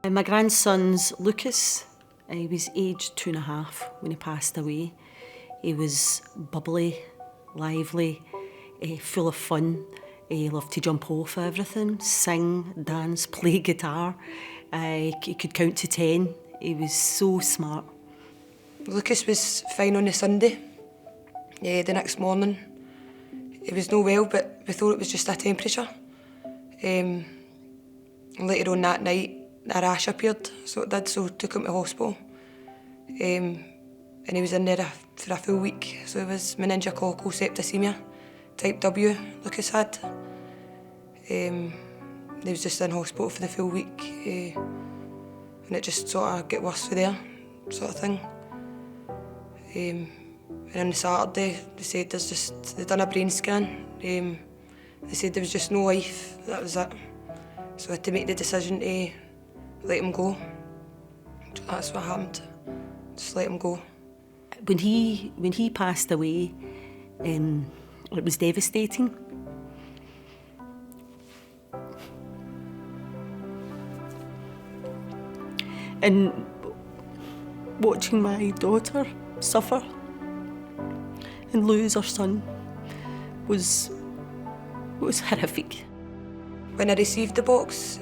My grandson's Lucas. He was aged 2.5 when he passed away. He was bubbly, lively, full of fun. He loved to jump off everything, sing, dance, play guitar. He could count to 10. He was so smart. Lucas was fine on the Sunday. The next morning, he was no well, but we thought it was just a temperature. Later on that night, a rash appeared, so it did, so took him to hospital. And he was in there for a full week, so it was meningococcal septicemia, type W, Lucas had. He was just in hospital for the full week, and it just sort of get worse from there, sort of thing. And on the Saturday, they said they'd done a brain scan. They said there was just no life, that was it. So I had to make the decision to let him go. So that's what happened, just let him go. When he passed away, it was devastating. And watching my daughter suffer and lose her son was horrific. When I received the box,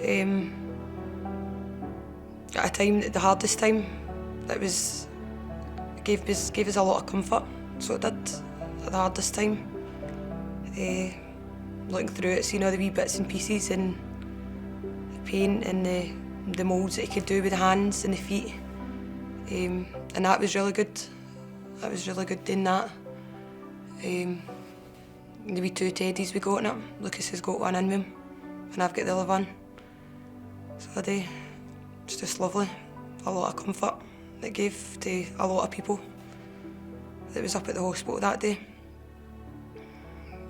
at a time, the hardest time, it gave us a lot of comfort, so it did at the hardest time. Looking through it, seeing all the wee bits and pieces and the paint and the moulds that he could do with the hands and the feet. And that was really good. That was really good doing that. The wee 2 teddies we got in it, Lucas has got one in with him, and I've got the other one. So it's just lovely. A lot of comfort it gave to a lot of people that was up at the hospital that day.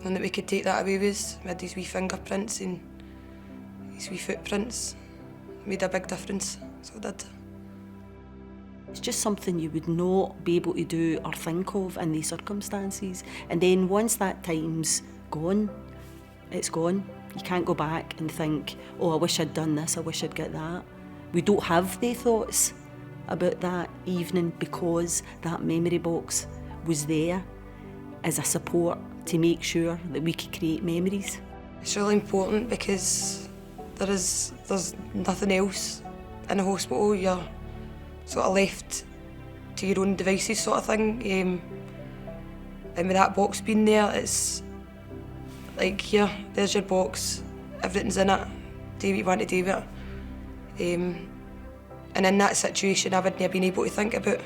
And that we could take that away with us. We had these wee fingerprints and these wee footprints. It made a big difference, so it did. It's just something you would not be able to do or think of in these circumstances. And then once that time's gone, it's gone. You can't go back and think, oh, I wish I'd done this, I wish I'd got that. We don't have the thoughts about that evening because that memory box was there as a support to make sure that we could create memories. It's really important because there's nothing else in the hospital. You're sort of left to your own devices, sort of thing. And with that box being there, it's like, here, there's your box, everything's in it, do what you want to do with it. And in that situation, I wouldn't have been able to think about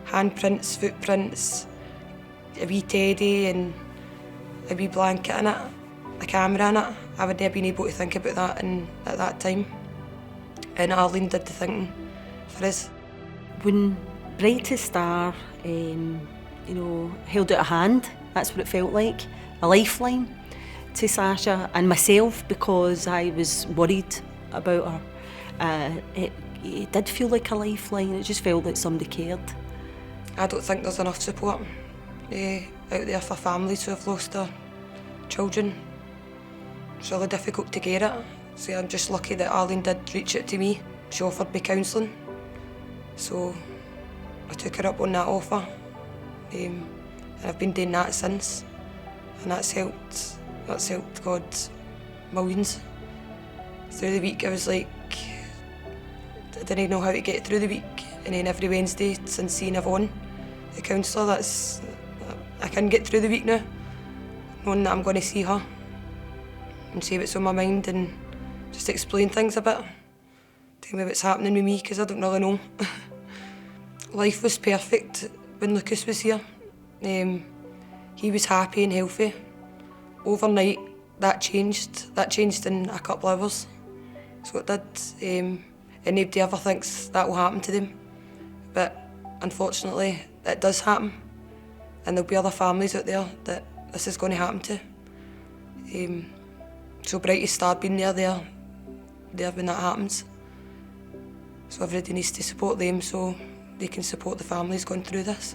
handprints, footprints, a wee teddy and a wee blanket in it, a camera in it. I wouldn't have been able to think about that at that time. And Arlene did the thinking for us. When Brightest Star, held out a hand, that's what it felt like, a lifeline to Sasha and myself, because I was worried about her. It did feel like a lifeline. It just felt like somebody cared. I don't think there's enough support out there for families who have lost their children. It's really difficult to get it. So I'm just lucky that Arlene did reach out to me. She offered me counselling. So I took her up on that offer. And I've been doing that since. And that's helped God millions. Through the week I was like, I didn't know how to get through the week. And then every Wednesday since seeing Yvonne, the counsellor, I can get through the week now, knowing that I'm going to see her and see what's on my mind and just explain things a bit. Tell me what's happening with me, because I don't really know. Life was perfect when Lucas was here. He was happy and healthy. Overnight, that changed. That changed in a couple of hours. So it did. And nobody ever thinks that will happen to them. But unfortunately, it does happen. And there'll be other families out there that this is going to happen to. So Brightest Star being there when that happens. So everybody needs to support them so they can support the families going through this.